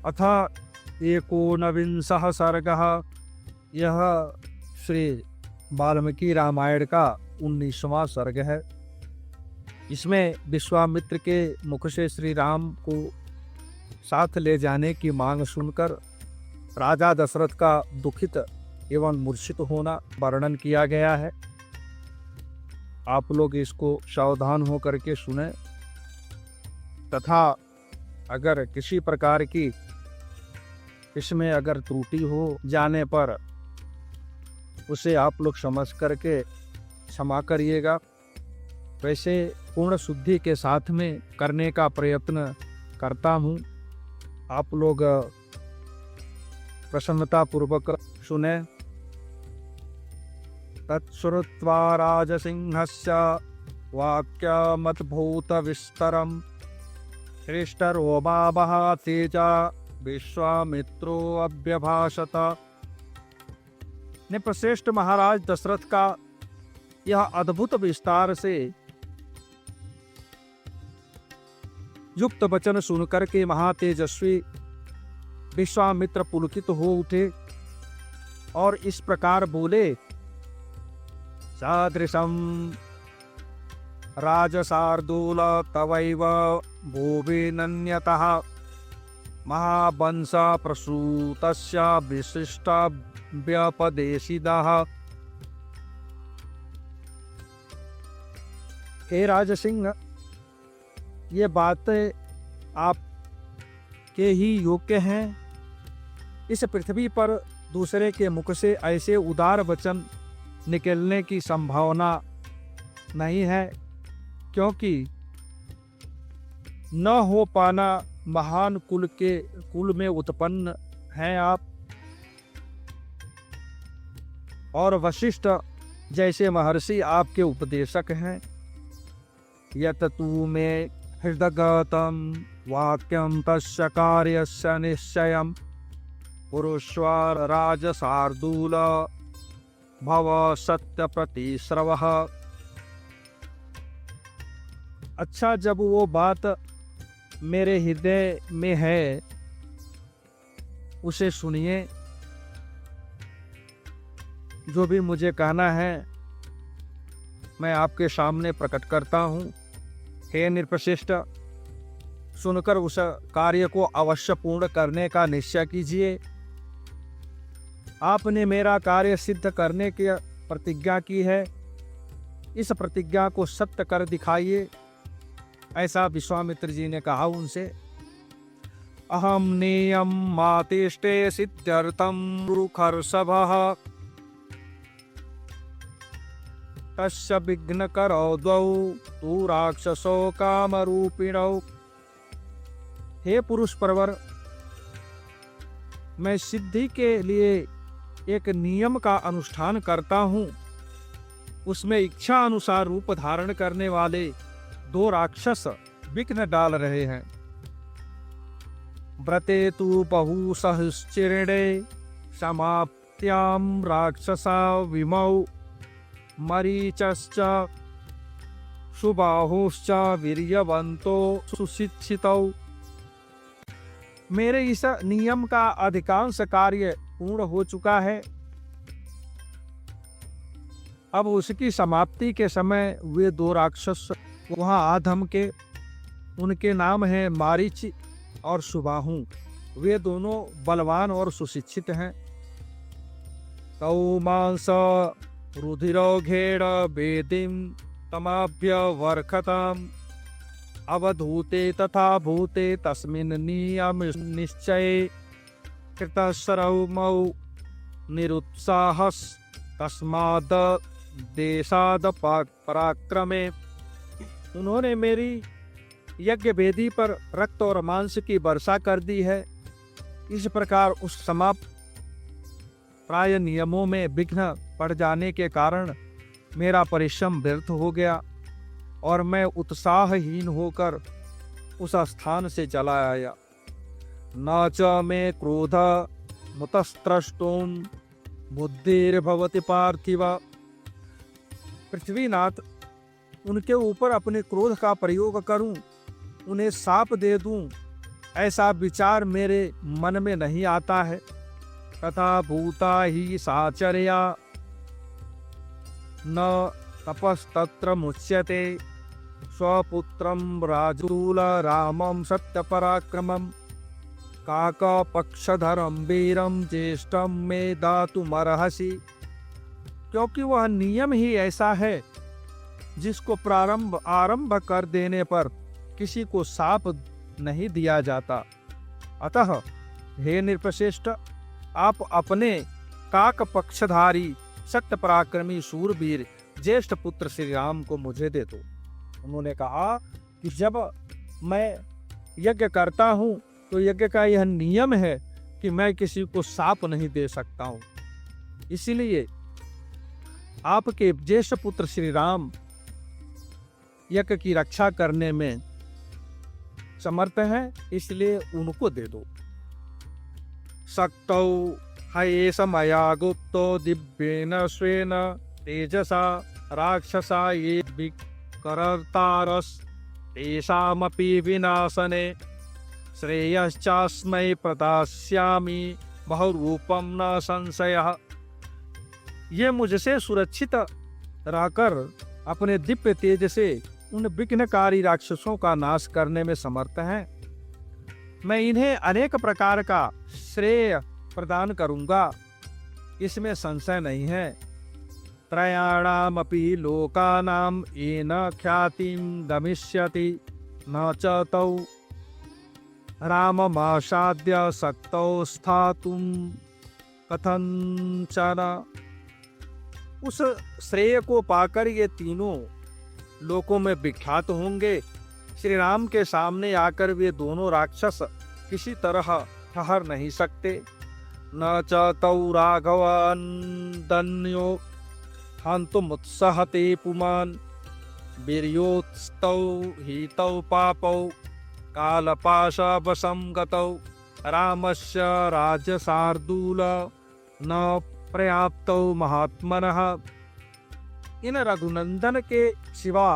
अथ एकोनविंशः सर्गः। यह श्री वाल्मीकि रामायण का 19वां सर्ग है। इसमें विश्वामित्र के मुख से श्री राम को साथ ले जाने की मांग सुनकर राजा दशरथ का दुखित एवं मूर्छित होना वर्णन किया गया है। आप लोग इसको सावधान होकर के सुने तथा अगर किसी प्रकार की इसमें अगर त्रुटि हो जाने पर उसे आप लोग समझ करके क्षमा करिएगा। वैसे पूर्ण शुद्धि के साथ में करने का प्रयत्न करता हूँ। आप लोग प्रसन्नता पूर्वक सुने। तत्श्रुत्वा राजसिंहस्य वाक्यमद्भुत विस्तरम हृष्टरोमावह तेजा विश्वामित्रो अभ्यभाषत। नृपश्रेष्ठ महाराज दशरथ का यह अद्भुत विस्तार से युक्त वचन सुनकर के महातेजस्वी विश्वामित्र पुलकित हो उठे और इस प्रकार बोले। सदृशं राजशार्दूल तवैव भुवि नन्यतः महावंश प्रसूतस्य विशिष्ट व्यपदेशिदः। हे राजसिंह, ये बातें आप के ही योग्य हैं। इस पृथ्वी पर दूसरे के मुख से ऐसे उदार वचन निकलने की संभावना नहीं है, क्योंकि न हो पाना महान कुल में उत्पन्न हैं आप, और वशिष्ठ जैसे महर्षि आपके उपदेशक हैं। यत तू में हृदगतम वाक्यम तस्य कार्यस्य निश्चयम पुरुष्वार राजशार्दूल भव सत्य प्रतिश्रवः। अच्छा, जब वो बात मेरे हृदय में है उसे सुनिए। जो भी मुझे कहना है मैं आपके सामने प्रकट करता हूँ। हे नृपश्रेष्ठ, सुनकर उस कार्य को अवश्य पूर्ण करने का निश्चय कीजिए। आपने मेरा कार्य सिद्ध करने की प्रतिज्ञा की है, इस प्रतिज्ञा को सत्य कर दिखाइए। ऐसा विश्वामित्र जी ने कहा उनसे। अहम नियम मातिष्ठे सिद्ध्यर्थम रुखर्षभः तस्य विघ्न करो द्वौ तू राक्षसो कामरूपिणौ। हे पुरुष प्रवर, मैं सिद्धि के लिए एक नियम का अनुष्ठान करता हूँ। उसमें इच्छा अनुसार रूप धारण करने वाले दो राक्षस विघ्न डाल रहे हैं। व्रते तु बहु सहश्चिरणे समाप्त्याम राक्षसा विमौ मरीचश्च सुबाहुश्च वीर्यवन्तो सुशिक्षितौ। मेरे इस नियम का अधिकांश कार्य पूर्ण हो चुका है। अब उसकी समाप्ति के समय वे दो राक्षस वहां आ धमके। उनके नाम हैं मारीच और सुबाहु। वे दोनों बलवान और सुशिक्षित हैं। तौ मांस रुधिरोघेण वेदिम तमाभ्य वर्खतम अवधूते तथा भूते तस्मिन् नियम निश्चये कृतशरौ मौ निरुत्साहस् तस्माद देशाद पराक्रमे। उन्होंने मेरी यज्ञ वेदी पर रक्त और मांस की वर्षा कर दी है। इस प्रकार उस समाप्त प्राय नियमों में विघ्न पड़ जाने के कारण मेरा परिश्रम व्यर्थ हो गया और मैं उत्साहहीन होकर उस स्थान से चला आया। न च मे क्रोध मुतस्त्रष्टुम बुद्धिर्भवति पार्थिव। पृथ्वीनाथ, उनके ऊपर अपने क्रोध का प्रयोग करूं, उन्हें शाप दे दूं ऐसा विचार मेरे मन में नहीं आता है। तथा भूता ही साचर्या न तपस्तत्र मुच्यते स्वपुत्रं राजूल रामं सत्यपराक्रमं काकपक्षधरं वीरं ज्येष्ठं मे दातुमर्हसि। क्योंकि वह नियम ही ऐसा है जिसको आरंभ कर देने पर किसी को शाप नहीं दिया जाता। अतः हे नृपश्रेष्ठ, आप अपने काक पक्षधारी सत्य पराक्रमी शूरवीर ज्येष्ठ पुत्र श्री राम को मुझे दे दो। उन्होंने कहा कि जब मैं यज्ञ करता हूँ तो यज्ञ का यह नियम है कि मैं किसी को शाप नहीं दे सकता हूँ, इसलिए आपके ज्येष्ठ पुत्र श्री राम यज्ञ की रक्षा करने में समर्थ हैं, इसलिए उनको दे दो। शक्तौ हयेष मया गुप्तो दिव्येन स्वेन तेजसा राक्षसा ये विकर्तारस् तेषामपि विनाशने श्रेयश्चास्मै प्रदास्यामि बहुरूपं न संशयः। ये मुझसे सुरक्षित रहकर अपने दिव्य तेज से उन विघ्नकारी राक्षसों का नाश करने में समर्थ हैं। मैं इन्हें अनेक प्रकार का श्रेय प्रदान करूंगा, इसमें संशय नहीं है। त्रयाणामपि लोकानां येन ख्यातिं गमिष्यति न च तौ राममासाद्य शक्तौ स्थातुं कथंचन। उस श्रेय को पाकर ये तीनों लोकों में विख्यात होंगे। श्री राम के सामने आकर वे दोनों राक्षस किसी तरह ठहर नहीं सकते। न च तौ राघवन्दन्यो हन्तुमुत्सहते पुमान् वीर्योत्स्तौ हितौ पापौ कालपाशवशं गतौ रामस्य राज्यशार्दूल न पर्याप्तौ महात्मनः। इन रघुनंदन के सिवा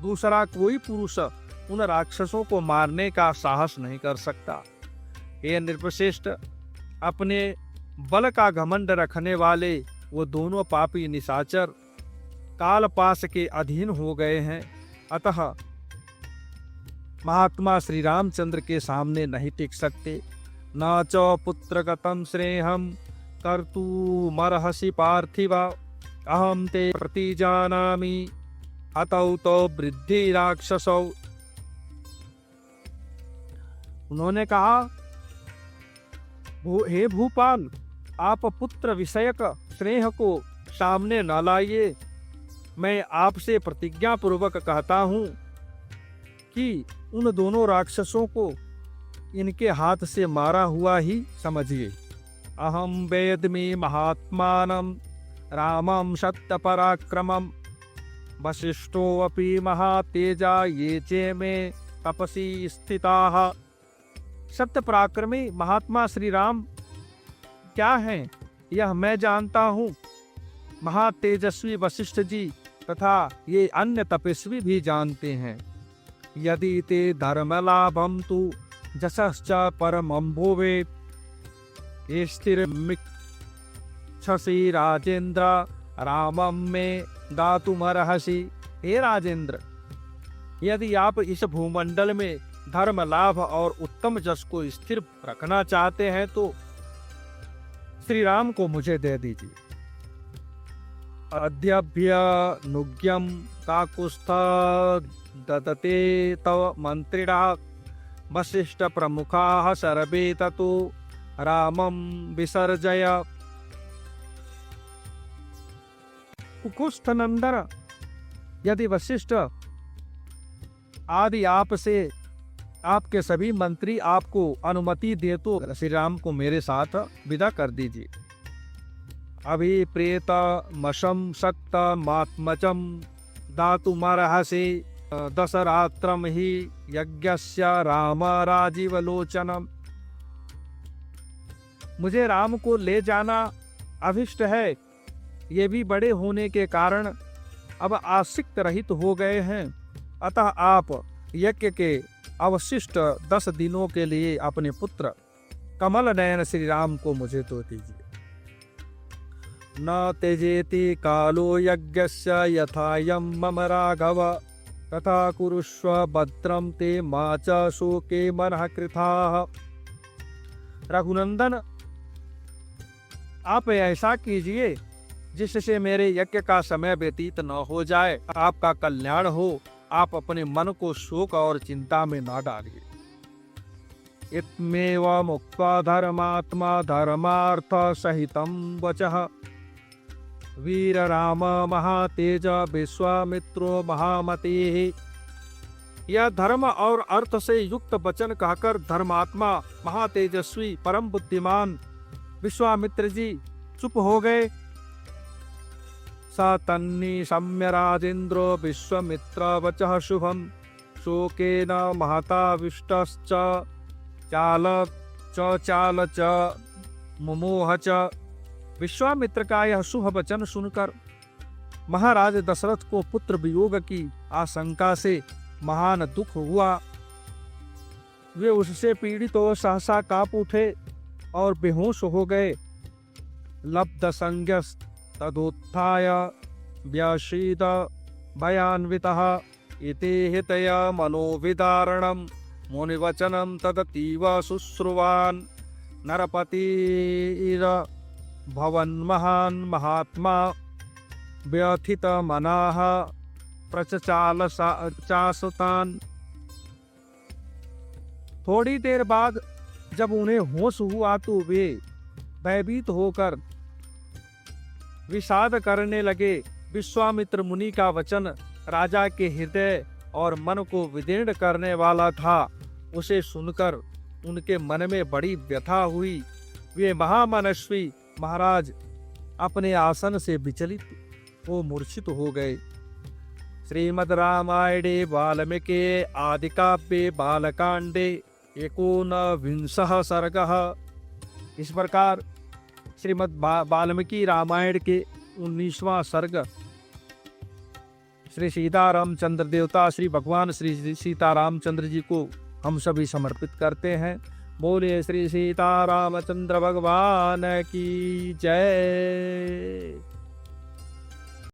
दूसरा कोई पुरुष उन राक्षसों को मारने का साहस नहीं कर सकता। हे नृपश्रेष्ठ, अपने बल का घमंड रखने वाले वो दोनों पापी निशाचर कालपाश के अधीन हो गए हैं, अतः महात्मा श्री रामचंद्र के सामने नहीं टिक सकते। न च पुत्रगतं श्रेयं कर्तुमर्हसि पार्थिव अहं ते प्रतिजानामि हतौ तो वृद्धि राक्षसौ। उन्होंने कहा, हे भूपाल, आप पुत्र विषयक स्नेह को सामने न लाइए। मैं आपसे प्रतिज्ञा पूर्वक कहता हूँ कि उन दोनों राक्षसों को इनके हाथ से मारा हुआ ही समझिए। अहम वेद्मि महात्मानं रामं सत्य पराक्रमं वसिष्ठोऽपि महातेजा ये चे में तपसी स्थिताः। सत्य पराक्रमी महात्मा श्री राम क्या हैं यह मैं जानता हूँ। महातेजस्वी वशिष्ठ जी तथा ये अन्य तपस्वी भी जानते हैं। यदि ते धर्मलाभं तु जशश्च परमं भुवे स्थिरमिच्छसि राजेंद्र रामं में दातुमर्हसि। हे राजेंद्र, यदि आप इस भूमंडल में धर्म लाभ और उत्तम जस को स्थिर रखना चाहते हैं तो श्री राम को मुझे दे दीजिए। अद्यभ्यनुज्ञं काकुस्थ ददते तव मंत्रिणा वसिष्ठ प्रमुखाः सर्वे ततो रामं विसर्जय। कुकुस्थ नंदन, यदि वशिष्ठ आदि आपसे आपके सभी मंत्री आपको अनुमति दे तो श्री राम को मेरे साथ विदा कर दीजिए। अभिप्रेत मशम सक्त मात्मजम दातुमर्हसि दशरात्रम ही यज्ञस्य राम राजीवलोचनम। मुझे राम को ले जाना अभिष्ट है। ये भी बड़े होने के कारण अब आसक्त रहित हो गए हैं, अतः आप यज्ञ के अवशिष्ट 10 दिनों के लिए अपने पुत्र कमल नयन श्री राम को मुझे तो दीजिए। न त्यजेति कालो यज्ञस्य यथा यम मम राघव, तथा कुरुष्व भद्रम ते मा च शोके मनः कृताः। रघुनंदन, आप ऐसा कीजिए जिससे मेरे यज्ञ का समय व्यतीत न हो जाए, आपका कल्याण हो। आप अपने मन को शोक और चिंता में न डालिए। इत्मेव मुक्त्वा धर्मात्मा धर्मार्थ सहितं वचः, वीर राम महातेज विश्वामित्रो महामतेः। यह धर्म और अर्थ से युक्त वचन कहकर धर्मात्मा महातेजस्वी परम बुद्धिमान विश्वामित्र जी चुप हो गए। स तन्नी सम्य राजेन्द्रो विश्वामित्र वचः शुभम, शोकेन महता विष्टश्च चाल च मुमोह च। विश्वामित्र का यह शुभ वचन सुनकर महाराज दशरथ को पुत्र वियोग की आशंका से महान दुख हुआ। वे उससे पीड़ित और सहसा कांप उठे और बेहोश हो गए। लब्ध संज्ञस् तदोत्थाय व्याशीद भयान्वितः, इति हितया मनोविदारणं मुनिवचनं तदतीव शुश्रुवान्। नरपतिर् भवन् महान् महात्मा व्यथित मनाः प्रचचाल चासतान्। थोड़ी देर बाद जब उन्हें होश हुआ तो वे भयभीत होकर विषाद करने लगे। विश्वामित्र मुनि का वचन राजा के हृदय और मन को विदीर्ण करने वाला था। उसे सुनकर उनके मन में बड़ी व्यथा हुई। वे महामनस्वी महाराज अपने आसन से विचलित हो मूर्छित हो गए। श्रीमद् रामायणे वाल्मीकि आदि काव्ये बालकांडे 19 सर्गः। इस प्रकार श्रीमद् वाल्मीकि रामायण के 19वां सर्ग श्री सीतारामचंद्र देवता श्री भगवान श्री सीतारामचंद्र जी को हम सभी समर्पित करते हैं। बोले श्री सीतारामचंद्र भगवान की जय।